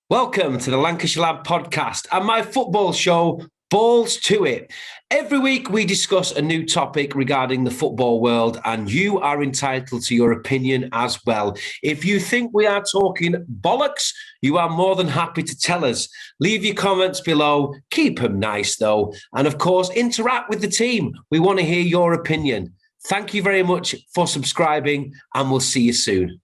Welcome to the Lancashire Lad podcast and my football show, Balls to It. Every week we discuss a new topic regarding the football world and you are entitled to your opinion as well. If you think we are talking bollocks, you are more than happy to tell us. Leave your comments below, keep them nice though, and of course interact with the team. We want to hear your opinion. Thank you very much for subscribing and we'll see you soon.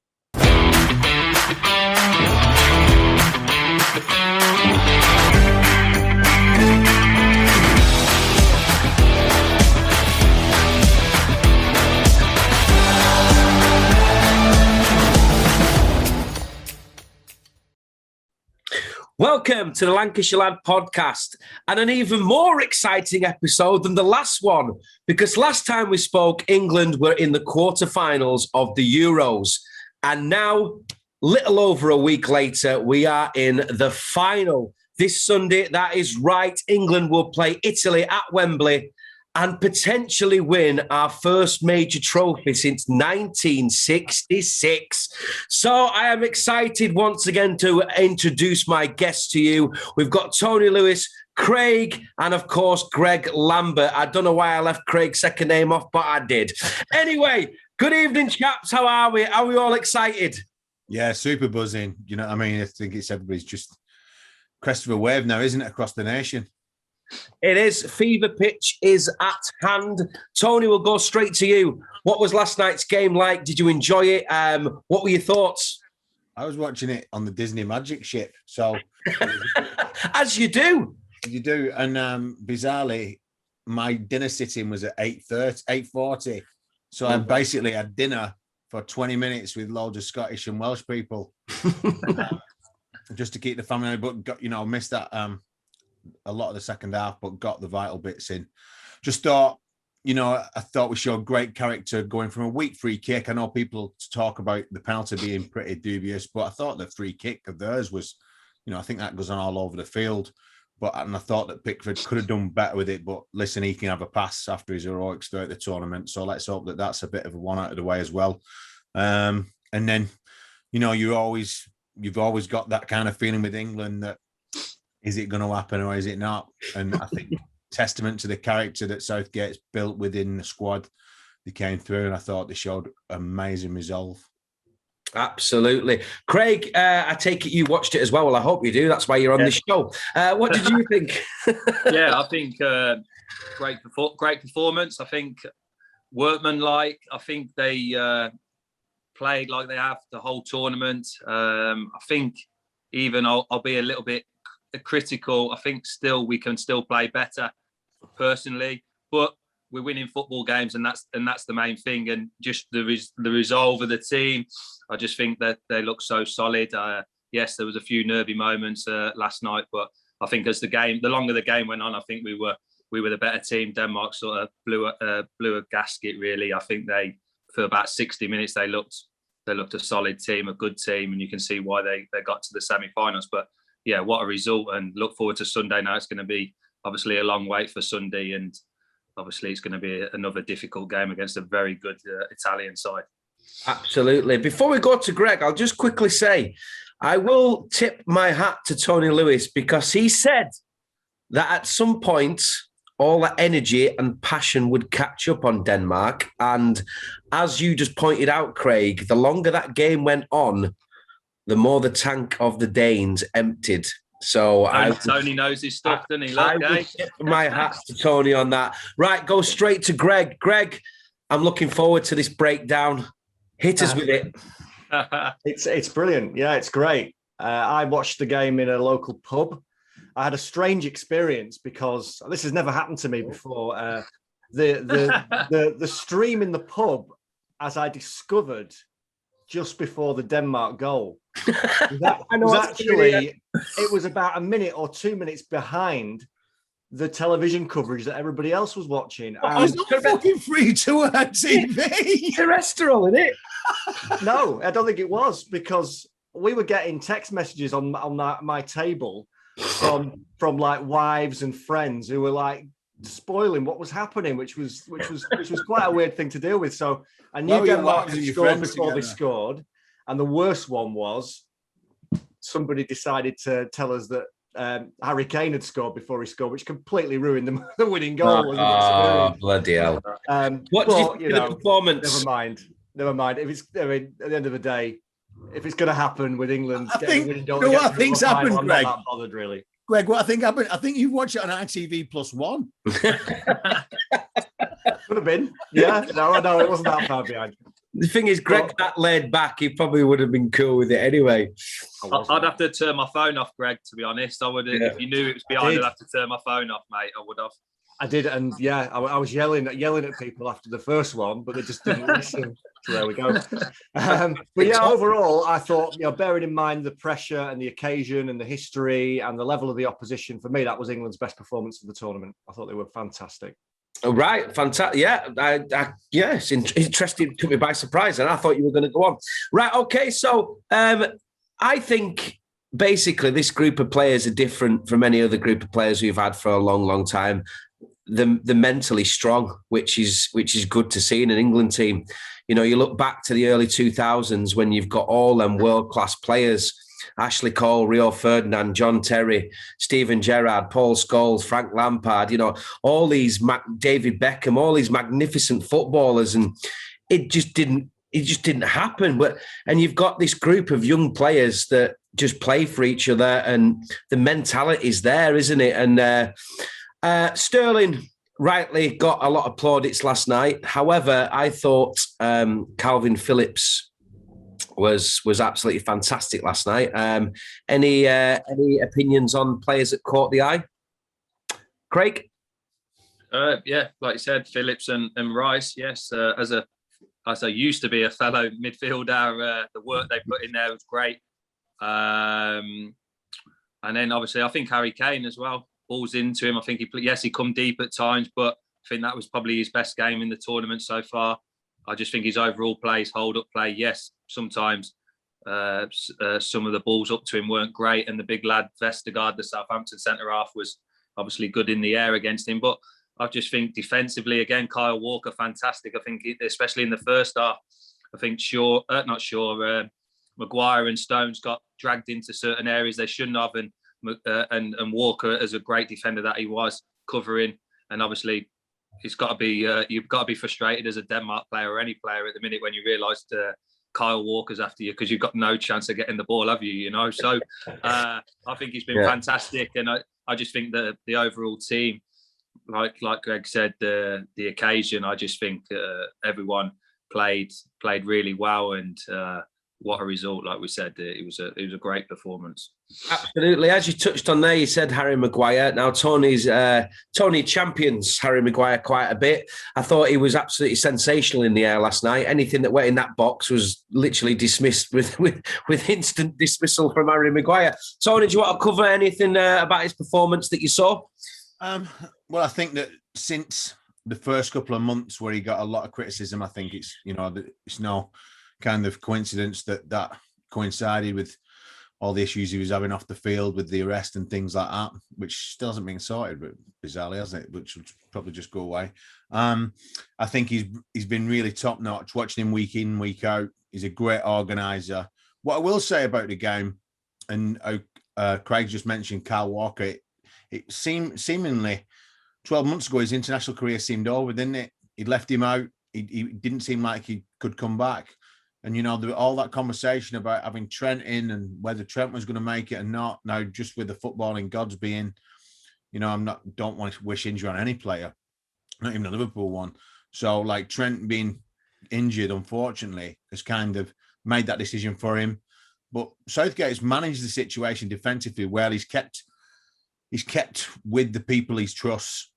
Welcome to the Lancashire Lad podcast and an even more exciting episode than the last one, because last time we spoke, England were in the quarterfinals of the Euros. And now, little over a week later, we are in the final. This Sunday, that is right, England will play Italy at Wembley and potentially win our first major trophy since 1966. So I am excited once again to introduce my guests to you. We've got Tony Lewis, Craig, and of course, Greg Lambert. I don't know why I left Craig's second name off, but I did. Anyway, good evening, chaps. How are we? Are we all excited? Yeah, super buzzing. You know what I mean? I think everybody's just crest of a wave now, isn't it, across the nation? It is. Fever pitch is at hand. Tony, we'll go straight to you. What was last night's game like? Did you enjoy it? What were your thoughts? I was watching it on the Disney Magic ship. So, as you do. You do. And bizarrely, my dinner sitting was at 8:40. So I basically had dinner for 20 minutes with loads of Scottish and Welsh people just to keep the family. But, missed that a lot of the second half, but got the vital bits in. Just thought, I thought we showed great character going from a weak free kick. I know people talk about the penalty being pretty dubious, but I thought the free kick of theirs was, I think that goes on all over the field. And I thought that Pickford could have done better with it. But listen, he can have a pass after his heroics throughout the tournament. So let's hope that that's a bit of a one out of the way as well. And then, you've always got that kind of feeling with England that, is it going to happen or is it not? And I think testament to the character that Southgate's built within the squad, they came through and I thought they showed amazing resolve. Absolutely. Craig, I take it you watched it as well. Well, I hope you do. That's why you're on this show. What did you think? Yeah, I think great performance. I think workmanlike. I think they played like they have the whole tournament. I think even I'll be a little bit critical. I think still we can still play better personally, but we're winning football games and that's the main thing. And just the resolve of the team, I just think that they look so solid. Yes, there was a few nervy moments last night, but I think as the longer the game went on, I think we were the better team. Denmark sort of blew a gasket really. I think for about 60 minutes they looked a solid team, a good team, and you can see why they got to the semi-finals. But yeah, what a result, and look forward to Sunday. Now it's going to be obviously a long wait for Sunday, and obviously it's going to be another difficult game against a very good Italian side. Absolutely. Before we go to Greg, I'll just quickly say, I will tip my hat to Tony Lewis because he said that at some point, all that energy and passion would catch up on Denmark. And as you just pointed out, Craig, the longer that game went on, the more the tank of the Danes emptied. So Tony knows his stuff, doesn't he? I would tip my hat to Tony on that. Right, go straight to Greg. Greg, I'm looking forward to this breakdown. Hit us with it. It's brilliant. Yeah, it's great. I watched the game in a local pub. I had a strange experience because this has never happened to me before. The stream in the pub, as I discovered just before the Denmark goal, it was about a minute or 2 minutes behind the television coverage that everybody else was watching. It's not fucking free to air TV. Terrestrial, isn't it? No, I don't think it was, because we were getting text messages on my table from like wives and friends who were like spoiling what was happening, which was quite a weird thing to deal with. So I knew Denmark had scored before they scored, and the worst one was somebody decided to tell us that Harry Kane had scored before he scored, which completely ruined the winning goal. Oh, bloody hell. What did you think of the performance? Never mind. If it's, I mean, at the end of the day, if it's going to happen with England, I think, winning you know what I think's happened, I'm Greg? not that bothered, really. Greg, what I think happened, I think you watched it on ITV+1. Could have been. Yeah. No, it wasn't that far behind. The thing is, Greg's that laid back, he probably would have been cool with it anyway. I'd have to turn my phone off, Greg, to be honest. I would, if you knew it was behind, I'd have to turn my phone off, mate. I would have. I did, and yeah, I was yelling at people after the first one, but they just didn't listen. So there we go. But yeah, overall, I thought, bearing in mind the pressure and the occasion and the history and the level of the opposition, for me, that was England's best performance of the tournament. I thought they were fantastic. Oh, right, fantastic. Yeah, yes, interesting. Took me by surprise, and I thought you were going to go on. Right, okay. So I think basically this group of players are different from any other group of players we've had for a long, long time. They're mentally strong, which is good to see in an England team. You look back to the early 2000s when you've got all them world-class players. Ashley Cole, Rio Ferdinand, John Terry, Steven Gerrard, Paul Scholes, Frank Lampard, all these, David Beckham, all these magnificent footballers, and it just didn't happen. And you've got this group of young players that just play for each other, and the mentality's there, isn't it? And Sterling rightly got a lot of plaudits last night. However, I thought Calvin Phillips was absolutely fantastic last night. Any opinions on players that caught the eye? Craig? Yeah, like you said, Phillips and Rice. Yes, as I used to be a fellow midfielder, the work they put in there was great. And then obviously, I think Harry Kane as well. Balls into him. I think he come deep at times, but I think that was probably his best game in the tournament so far. I just think his overall play, his hold-up play, yes, sometimes some of the balls up to him weren't great, and the big lad Vestergaard, the Southampton centre-half, was obviously good in the air against him. But I just think defensively, again, Kyle Walker, fantastic. I think, especially in the first half, I think Maguire and Stones got dragged into certain areas they shouldn't have, and Walker, as a great defender that he was, covering. And obviously, it's got to be you've got to be frustrated as a Denmark player or any player at the minute when you realise Kyle Walker's after you, because you've got no chance of getting the ball, have you? So I think he's been fantastic, and I just think that the overall team, like Greg said, the occasion, I just think everyone played really well, and what a result! Like we said, it was a great performance. Absolutely. As you touched on there, you said Harry Maguire. Now, Tony champions Harry Maguire quite a bit. I thought he was absolutely sensational in the air last night. Anything that went in that box was literally dismissed with instant dismissal from Harry Maguire. Tony, do you want to cover anything about his performance that you saw? Well, I think that since the first couple of months where he got a lot of criticism, I think it's no kind of coincidence that coincided with all the issues he was having off the field with the arrest and things like that, which still hasn't been sorted, but bizarrely, hasn't it? Which will probably just go away. I think he's been really top notch. Watching him week in, week out, he's a great organizer. What I will say about the game, and Craig just mentioned Kyle Walker. It seemingly 12 months ago his international career seemed over, didn't it? He'd left him out. He didn't seem like he could come back. And, all that conversation about having Trent in and whether Trent was going to make it or not. Now, just with the footballing gods being, don't want to wish injury on any player, not even a Liverpool one. So, like, Trent being injured, unfortunately, has kind of made that decision for him. But Southgate has managed the situation defensively well. He's kept with the people he trusts.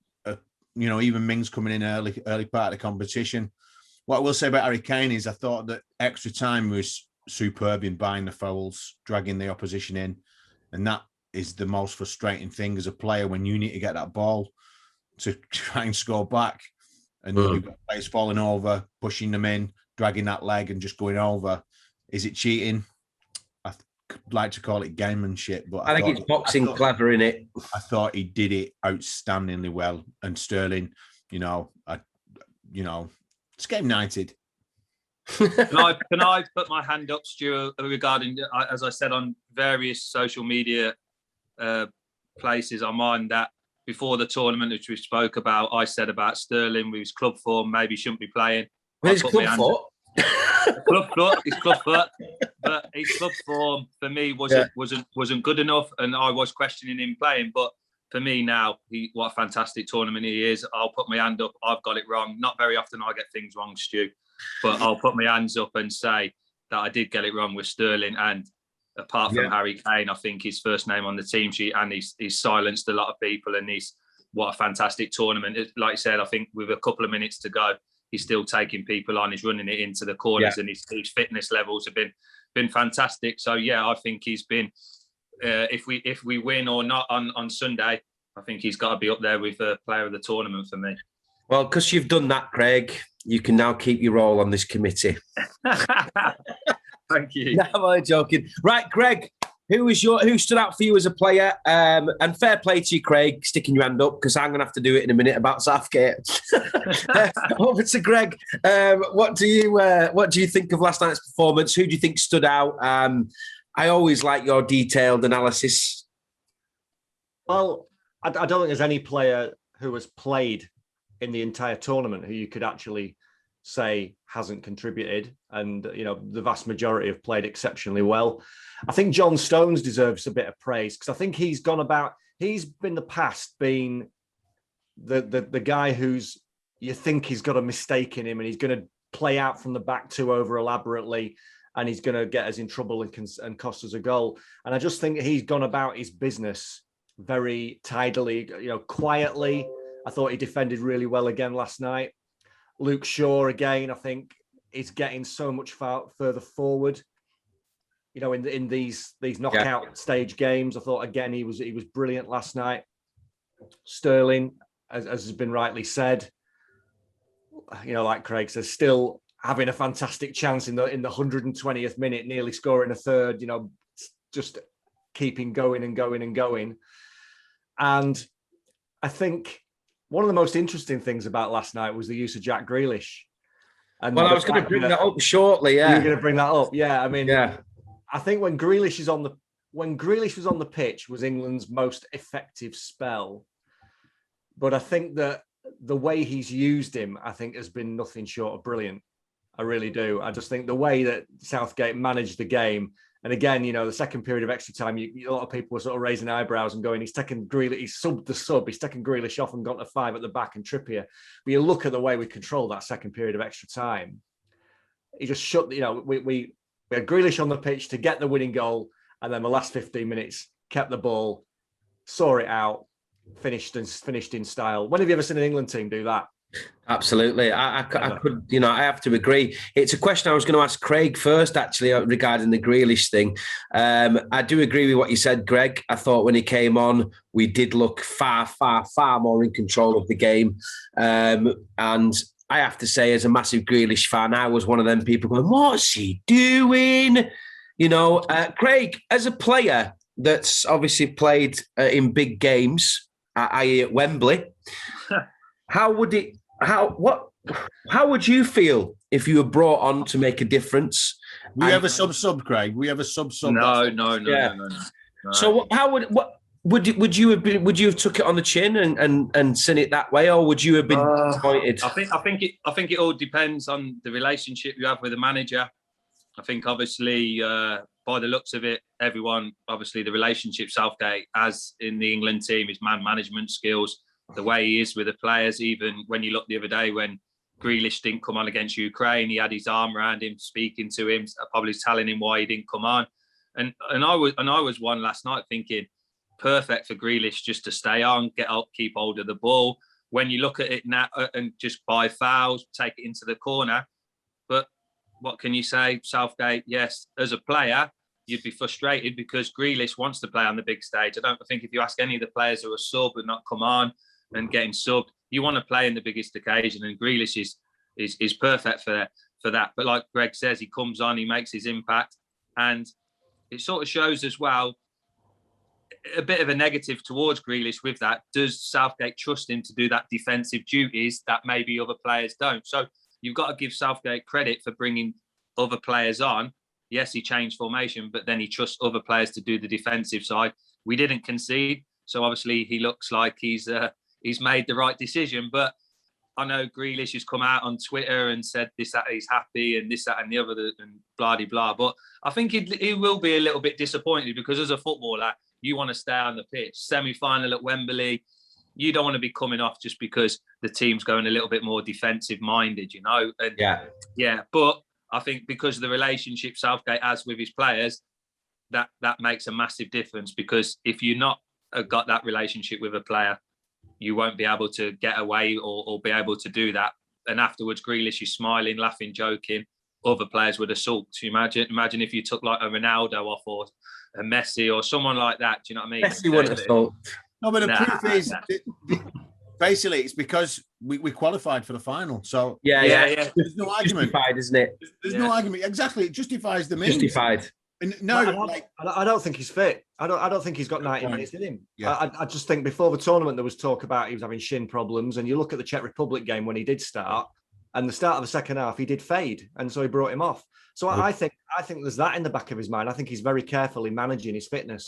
Even Mings coming in early part of the competition. What I will say about Harry Kane is I thought that extra time was superb in buying the fouls, dragging the opposition in. And that is the most frustrating thing as a player when you need to get that ball to try and score back. And you've got players falling over, pushing them in, dragging that leg and just going over. Is it cheating? I'd like to call it gamemanship, but I think it's boxing clever, in it. I thought he did it outstandingly well. And Sterling, it's game 90. Can I put my hand up, Stuart, regarding, as I said, on various social media places I'm on, that before the tournament, which we spoke about, I said about Sterling with his club form, maybe shouldn't be playing. With his club foot? His club foot. But his club form for me wasn't good enough, and I was questioning him playing. But for me now, what a fantastic tournament he is. I'll put my hand up. I've got it wrong. Not very often I get things wrong, Stu, but I'll put my hands up and say that I did get it wrong with Sterling. And apart from Harry Kane, I think his first name on the team sheet, and he's silenced a lot of people. And what a fantastic tournament. Like I said, I think with a couple of minutes to go, he's still taking people on. He's running it into the corners, and his fitness levels have been fantastic. So yeah, I think he's been. If we win or not on Sunday, I think he's got to be up there with player of the tournament for me. Well, because you've done that, Craig, you can now keep your role on this committee. Thank you. No, I'm only joking. Right, Greg, who stood out for you as a player? And fair play to you, Craig, sticking your hand up, because I'm going to have to do it in a minute about Southgate. Over to Greg. What do you think of last night's performance? Who do you think stood out? I always like your detailed analysis. Well, I don't think there's any player who has played in the entire tournament who you could actually say hasn't contributed. And, the vast majority have played exceptionally well. I think John Stones deserves a bit of praise, because I think he's been the past being the guy who's, you think he's got a mistake in him and he's going to play out from the back too over elaborately, and he's going to get us in trouble and cost us a goal. And I just think he's gone about his business very tidily, quietly. I thought he defended really well again last night. Luke Shaw, again, I think is getting so much further forward. In these knockout stage games, I thought, again, he was brilliant last night. Sterling, as has been rightly said, like Craig says, still having a fantastic chance in the 120th minute, nearly scoring a third, just keeping going and going and going. And I think one of the most interesting things about last night was the use of Jack Grealish. And I was going to bring that up shortly. Yeah, you're going to bring that up. Yeah, I mean, I think when Grealish was on the pitch was England's most effective spell. But I think that the way he's used him, I think, has been nothing short of brilliant. I really do. I just think the way that Southgate managed the game, and again, the second period of extra time, a lot of people were sort of raising eyebrows and going, he's taken Grealish, he's subbed the sub, he's taken Grealish off and gone to 5 at the back and Trippier. But you look at the way we controlled that second period of extra time. He just shut, we had Grealish on the pitch to get the winning goal, and then the last 15 minutes kept the ball, saw it out, finished in style. When have you ever seen an England team do that? Absolutely. I could, I have to agree. It's a question I was going to ask Craig first, actually, regarding the Grealish thing. I do agree with what you said, Greg. I thought when he came on, we did look far, far, far more in control of the game. And I have to say, as a massive Grealish fan, I was one of them people going, what's he doing? Craig, as a player that's obviously played in big games, i.e. at Wembley, how would you feel if you were brought on to make a difference? We have a sub, Craig. We have a sub. No. So would you have took it on the chin and seen it that way, or would you have been disappointed? I think it all depends on the relationship you have with the manager. I think obviously by the looks of it, everyone, obviously the relationship Southgate has in the England team, his man management skills, the way he is with the players. Even when you look the other day when Grealish didn't come on against Ukraine, he had his arm around him, speaking to him, probably telling him why he didn't come on. And I was one last night thinking, perfect for Grealish just to stay on, get up, keep hold of the ball. When you look at it now and just buy fouls, take it into the corner. But what can you say, Southgate? Yes, as a player, you'd be frustrated because Grealish wants to play on the big stage. I think if you ask any of the players who are sub and not come on and getting subbed, you want to play in the biggest occasion, and Grealish is perfect for that. But like Greg says, he comes on, he makes his impact, and it sort of shows as well a bit of a negative towards Grealish with that. Does Southgate trust him to do that defensive duties that maybe other players don't? So you've got to give Southgate credit for bringing other players on. Yes, he changed formation, but then he trusts other players to do the defensive side. We didn't concede, so obviously he looks like he's made the right decision. But I know Grealish has come out on Twitter and said this, that he's happy, and this, that, and the other, and blah, blah, blah. But I think he will be a little bit disappointed, because as a footballer, you want to stay on the pitch. Semi-final at Wembley, you don't want to be coming off just because the team's going a little bit more defensive-minded, you know? And yeah. But I think because of the relationship Southgate has with his players, that makes a massive difference, because if you're not got that relationship with a player, you won't be able to get away or be able to do that. And afterwards, Grealish is smiling, laughing, joking. Other players would have sulked. Imagine if you took like a Ronaldo off, or a Messi, or someone like that. Do you know what I mean? Messi wouldn't have sulked. No, but the proof is, basically, it's because we qualified for the final. So yeah. There's no argument. Justified, isn't it? There's no argument. Exactly, it justifies the means. Justified. And I don't think he's fit. I don't think he's got 90 minutes in him. Yeah. I just think before the tournament there was talk about he was having shin problems, and you look at the Czech Republic game when he did start, and the start of the second half he did fade, and so he brought him off. So I think there's that in the back of his mind. I think he's very carefully managing his fitness.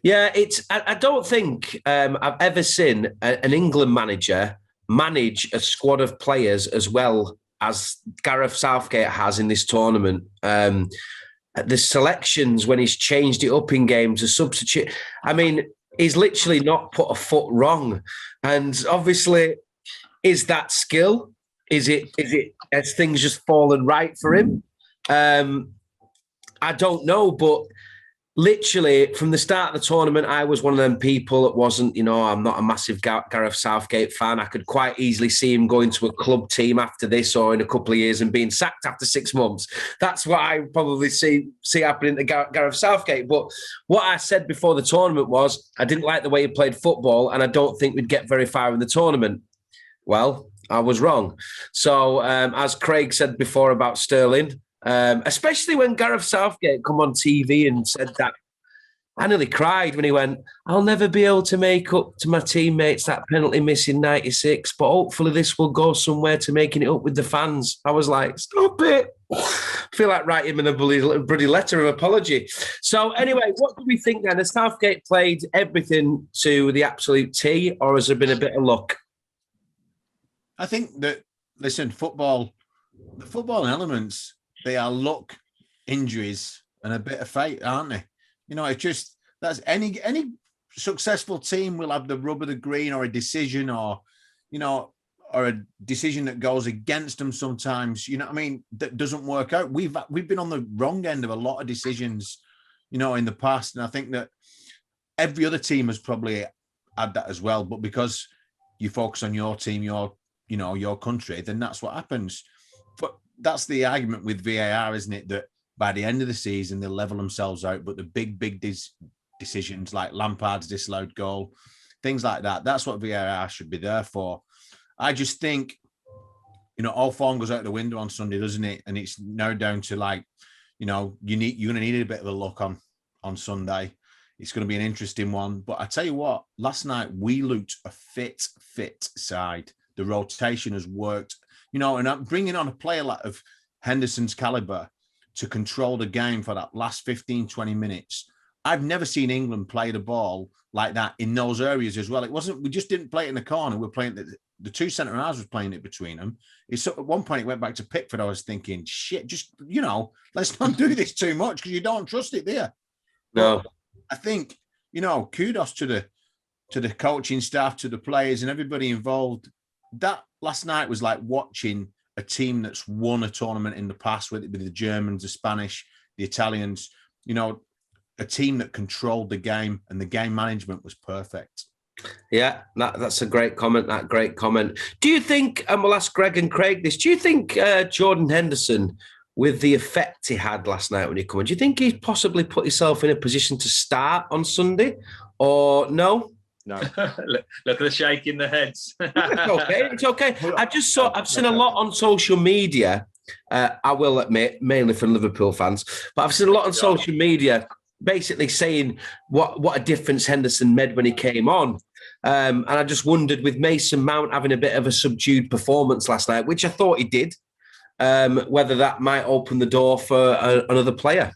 Yeah, I don't think I've ever seen an England manager manage a squad of players as well as Gareth Southgate has in this tournament. The selections, when he's changed it up in game to substitute, I mean, he's literally not put a foot wrong. And obviously, is that skill? Is it has things just fallen right for him? I don't know, but literally from the start of the tournament, I was one of them people that wasn't, I'm not a massive Gareth Southgate fan. I could quite easily see him going to a club team after this, or in a couple of years, and being sacked after 6 months. That's what I probably see happening to Gareth Southgate. But what I said before the tournament was I didn't like the way he played football, and I don't think we'd get very far in the tournament. Well, I was wrong. So as Craig said before about Sterling, especially when Gareth Southgate come on TV and said that, I nearly cried when he went, I'll never be able to make up to my teammates that penalty miss in 96, but hopefully this will go somewhere to making it up with the fans. I was like, stop it. I feel like writing him a bloody letter of apology. So anyway, what do we think then? Has Southgate played everything to the absolute T, or has there been a bit of luck? I think that, listen, the football elements, they are luck, injuries, and a bit of fate, aren't they? It's just, that's any successful team will have the rub of the green, or a decision, or a decision that goes against them sometimes. You know what I mean? That doesn't work out. We've been on the wrong end of a lot of decisions, in the past, and I think that every other team has probably had that as well. But because you focus on your team, your country, then that's what happens. But that's the argument with VAR, isn't it? That by the end of the season, they'll level themselves out. But the big decisions like Lampard's disallowed goal, things like that, that's what VAR should be there for. I just think, all form goes out the window on Sunday, doesn't it? And it's now down to you're going to need a bit of a luck on Sunday. It's going to be an interesting one. But I tell you what, last night we looked a fit side. The rotation has worked. And I'm bringing on a player of Henderson's caliber to control the game for that last 15, 20 minutes. I've never seen England play the ball like that in those areas as well. We just didn't play it in the corner. We're playing the two centre halves was playing it between them. At one point it went back to Pickford. I was thinking, shit, just, let's not do this too much, because you don't trust it there. No. But I think, kudos to the coaching staff, to the players and everybody involved. That last night was like watching a team that's won a tournament in the past, with the Germans, the Spanish, the Italians, a team that controlled the game, and the game management was perfect. Yeah, that's a great comment. Do you think, and we'll ask Greg and Craig this, do you think Jordan Henderson, with the effect he had last night when he came in, do you think he possibly put himself in a position to start on Sunday, or no? No. Look at the shake in the heads. It's okay. I've seen a lot on social media. I will admit, mainly from Liverpool fans, but I've seen a lot on social media basically saying what a difference Henderson made when he came on. And I just wondered, with Mason Mount having a bit of a subdued performance last night, which I thought he did, whether that might open the door for another player.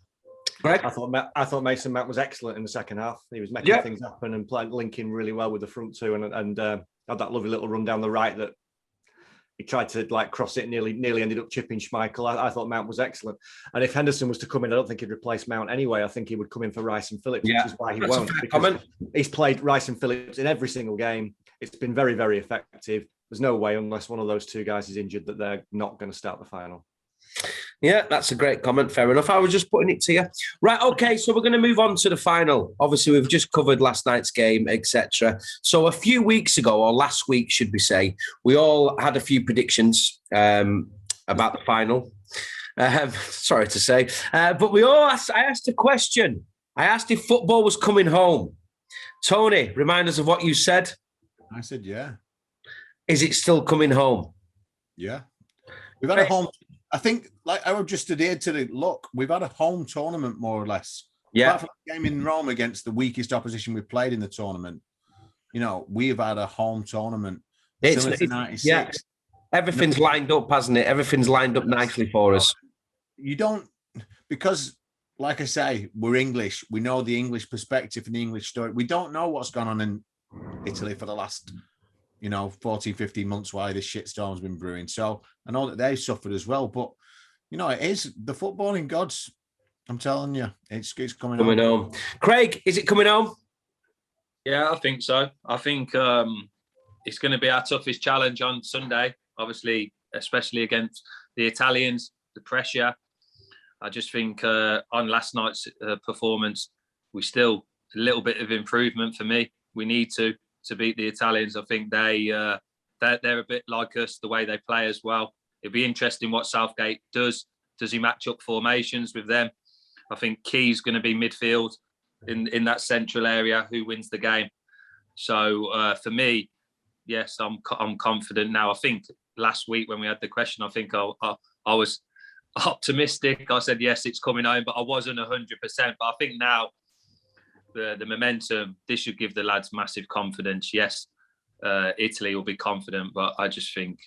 Greg? I thought Mason Mount was excellent in the second half. He was making things happen and linking really well with the front two, and had that lovely little run down the right that he tried to cross it, nearly ended up chipping Schmeichel. I thought Mount was excellent. And if Henderson was to come in, I don't think he'd replace Mount anyway. I think he would come in for Rice and Phillips, which is why he won't. Because he's played Rice and Phillips in every single game. It's been very, very effective. There's no way, unless one of those two guys is injured, that they're not going to start the final. Yeah, that's a great comment. Fair enough. I was just putting it to you. Right, okay, so we're going to move on to the final. Obviously, we've just covered last night's game, etc. So a few weeks ago, or last week, should we say, we all had a few predictions about the final. Sorry to say. But I asked a question. I asked if football was coming home. Tony, remind us of what you said. I said, yeah. Is it still coming home? Yeah. We've had a home... I think, like I would just adhere to the look, we've had a home tournament, more or less. Yeah. Apart from the game in Rome against the weakest opposition we've played in the tournament, we've had a home tournament. It's 96. Yeah. Everything's lined up, hasn't it? Everything's lined up nicely for us. You don't, because, like I say, we're English. We know the English perspective and the English story. We don't know what's gone on in Italy for the last 14, 15 months why this shitstorm's been brewing. So I know that they've suffered as well, but it is the footballing gods. I'm telling you, it's coming home. Craig, is it coming home? Yeah, I think so. I think it's going to be our toughest challenge on Sunday, obviously, especially against the Italians, the pressure. I just think on last night's performance, we still a little bit of improvement for me. We need to beat the Italians. I think they're a bit like us, the way they play as well. It'll be interesting what Southgate does. Does he match up formations with them? I think key's going to be midfield in that central area. Who wins the game? So for me, yes, I'm confident now. I think last week when we had the question, I think I was optimistic. I said yes, it's coming home, but I wasn't 100%. But I think now, the momentum, this should give the lads massive confidence. Yes, Italy will be confident, but I just think,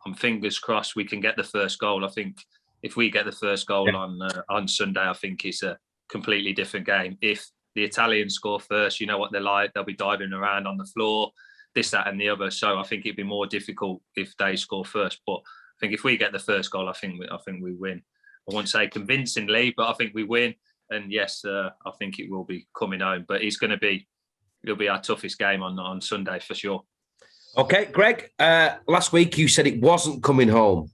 I'm fingers crossed we can get the first goal. I think if we get the first goal on Sunday, I think it's a completely different game. If the Italians score first, you know what they're like. They'll be diving around on the floor, this, that, and the other. So I think it'd be more difficult if they score first. But I think if we get the first goal, I think we win. I won't say convincingly, but I think we win. And yes, I think it will be coming home, but it'll be our toughest game on Sunday for sure. Okay, Greg, last week you said it wasn't coming home.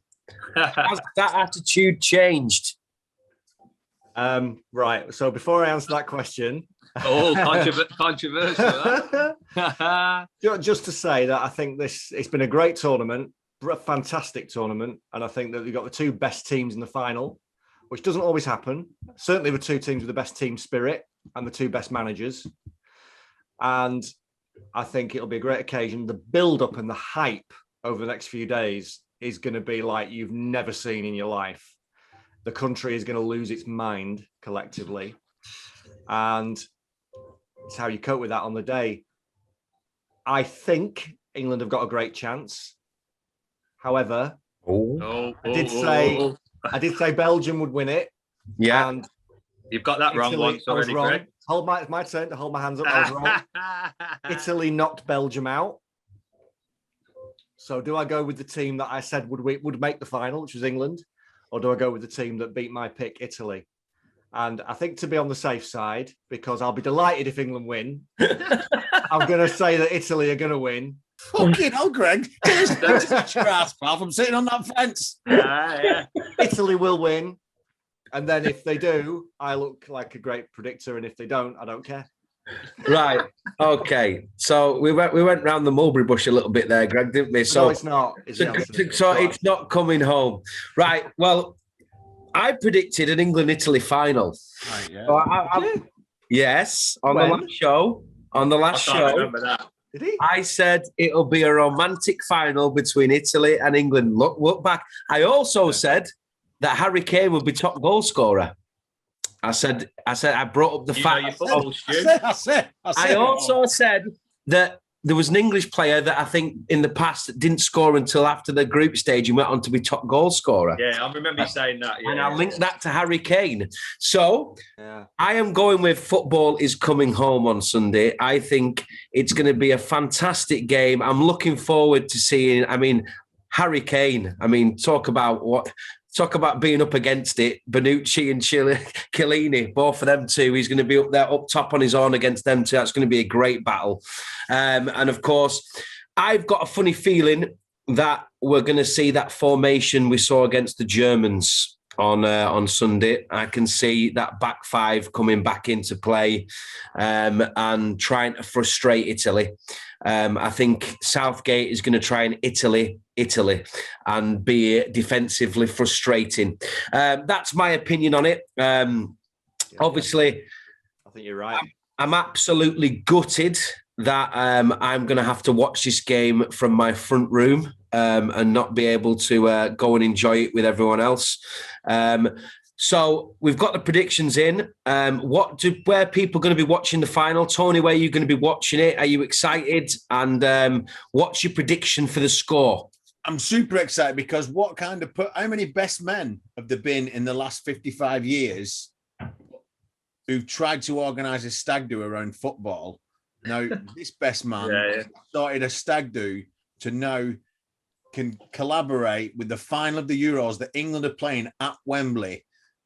Has that attitude changed? Right, so before I answer that question... Controversial. Just to say that I think it's been a great tournament, a fantastic tournament, and I think that we've got the two best teams in the final, which doesn't always happen. Certainly the two teams with the best team spirit and the two best managers. And I think it'll be a great occasion. The build-up and the hype over the next few days is going to be like you've never seen in your life. The country is going to lose its mind collectively. And it's how you cope with that on the day. I think England have got a great chance. However, I did say Belgium would win it. Yeah. And you've got that wrong once already, Greg. My turn to hold my hands up. I was wrong. Italy knocked Belgium out. So do I go with the team that I said would make the final, which was England, or do I go with the team that beat my pick, Italy? And I think to be on the safe side, because I'll be delighted if England win, I'm going to say that Italy are going to win. Fucking hell, Greg. Just your ass, pal, from sitting on that fence. Yeah. Italy will win. And then if they do, I look like a great predictor. And if they don't, I don't care. Right. Okay. So we went round the mulberry bush a little bit there, Greg, didn't we? So no, it's not. It's not coming home. Right. Well, I predicted an England-Italy final. Right, yeah. So yes, on the last show. On the last show. Remember that. Did he? I said it'll be a romantic final between Italy and England. Look back. I also said that Harry Kane would be top goal scorer. I brought up the fact. I also said that there was an English player that I think in the past didn't score until after the group stage and went on to be top goal scorer. Yeah, I remember you saying that. Yeah, and I linked that to Harry Kane. So I am going with football is coming home on Sunday. I think it's going to be a fantastic game. I'm looking forward to seeing, Harry Kane. Talk about being up against it. Bonucci and Chiellini, both of them two. He's going to be up there, up top on his own against them two. That's going to be a great battle. And of course, I've got a funny feeling that we're going to see that formation we saw against the Germans on Sunday. I can see that back five coming back into play and trying to frustrate Italy. I think Southgate is going to try and Italy and be defensively frustrating. That's my opinion on it. Obviously, I think you're right. I'm absolutely gutted that I'm going to have to watch this game from my front room and not be able to go and enjoy it with everyone else. So we've got the predictions in. Where people are going to be watching the final? Tony, where are you going to be watching it? Are you excited? And what's your prediction for the score? I'm super excited because how many best men have there been in the last 55 years who've tried to organise a stag do around football? Now, this best man started a stag do to now can collaborate with the final of the Euros that England are playing at Wembley.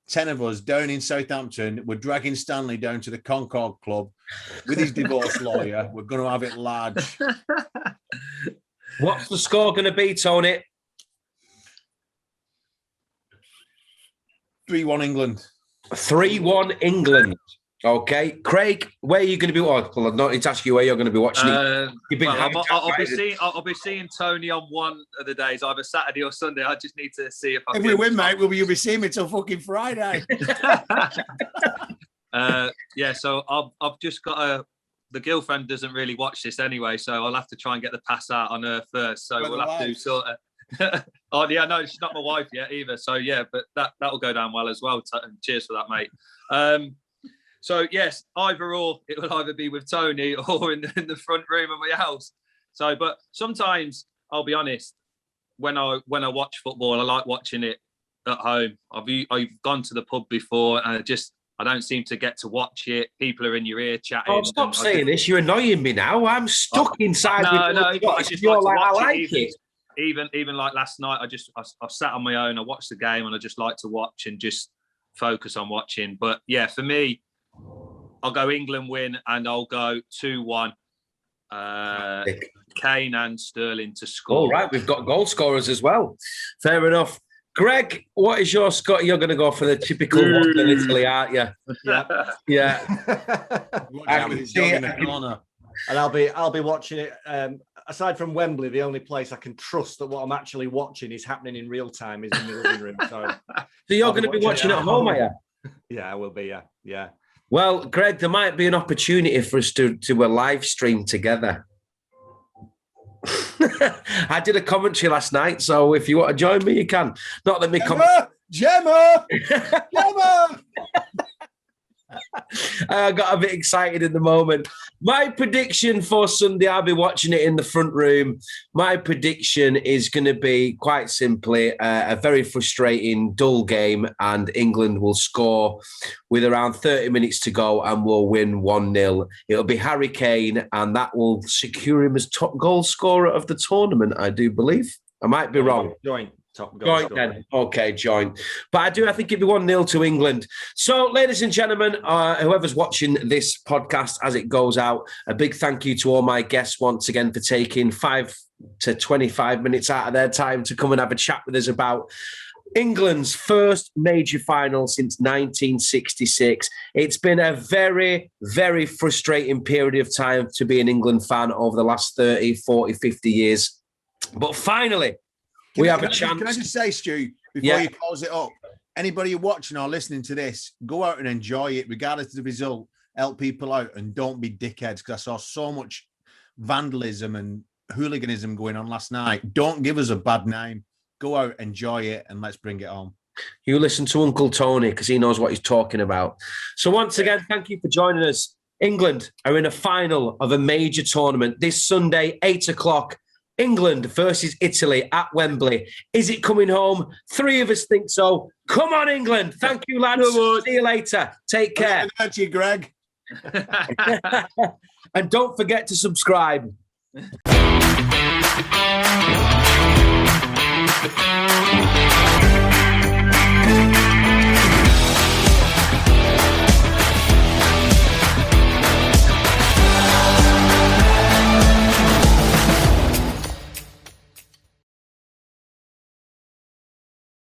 10 of us down in Southampton. We're dragging Stanley down to the Concord Club with his divorce lawyer. We're going to have it large. What's the score going to be, Tony? 3-1 England. 3-1 England. Okay. Craig, where are you going to be? Well, not to ask you where you're going to be watching it. I'll be seeing Tony on one of the days, either Saturday or Sunday. I just need to see if I can. If we win, mate, you'll be seeing me till fucking Friday. So I've just got the girlfriend doesn't really watch this anyway, so I'll have to try and get the pass out on her first. So we'll have to sort of. Oh yeah, no, she's not my wife yet either. So yeah, but that'll go down well as well. Cheers for that, mate. So yes, either or, it will either be with Tony or in the front room of my house. So, but sometimes I'll be honest, when I watch football, I like watching it at home. I've gone to the pub before, and I don't seem to get to watch it. People are in your ear chatting. Oh, stop saying this! You're annoying me now. I'm stuck inside. I just like it. Even like last night, I sat on my own. I watched the game, and I just like to watch and just focus on watching. But yeah, for me, I'll go England win, and I'll go 2-1. Kane and Sterling to score. All right, we've got goal scorers as well. Fair enough. Greg, what is your score? You're going to go for the typical one in Italy, aren't you? Yeah. And I'll be watching it. Aside from Wembley, the only place I can trust that what I'm actually watching is happening in real time is in the living room. So you're going to be watching at home, are you? Yeah, I will be. Yeah. Well, Greg, there might be an opportunity for us to do a live stream together. I did a commentary last night, so if you want to join me, you can. Not let me come. Gemma! I got a bit excited in the moment. My prediction for Sunday, I'll be watching it in the front room. My prediction is going to be quite simply a very frustrating, dull game, and England will score with around 30 minutes to go and we'll win 1-0. It'll be Harry Kane, and that will secure him as top goal scorer of the tournament, I do believe. I might be wrong. Joint. Joint then. Okay, joint. But I think it'd be 1-0 to England. So, ladies and gentlemen, whoever's watching this podcast as it goes out, a big thank you to all my guests once again for taking 5 to 25 minutes out of their time to come and have a chat with us about England's first major final since 1966. It's been a very, very frustrating period of time to be an England fan over the last 30, 40, 50 years. But finally, we have a chance. Can I just say, Stu, before you close it up, anybody watching or listening to this, go out and enjoy it, regardless of the result. Help people out and don't be dickheads, because I saw so much vandalism and hooliganism going on last night. Don't give us a bad name. Go out, enjoy it, and let's bring it home. You listen to Uncle Tony because he knows what he's talking about. So once again, thank you for joining us. England are in a final of a major tournament this Sunday, 8 o'clock. England versus Italy at Wembley. Is it coming home? 3 of us think so. Come on, England. Thank you, lads. See you later. Take care. Thank you, Greg. And don't forget to subscribe.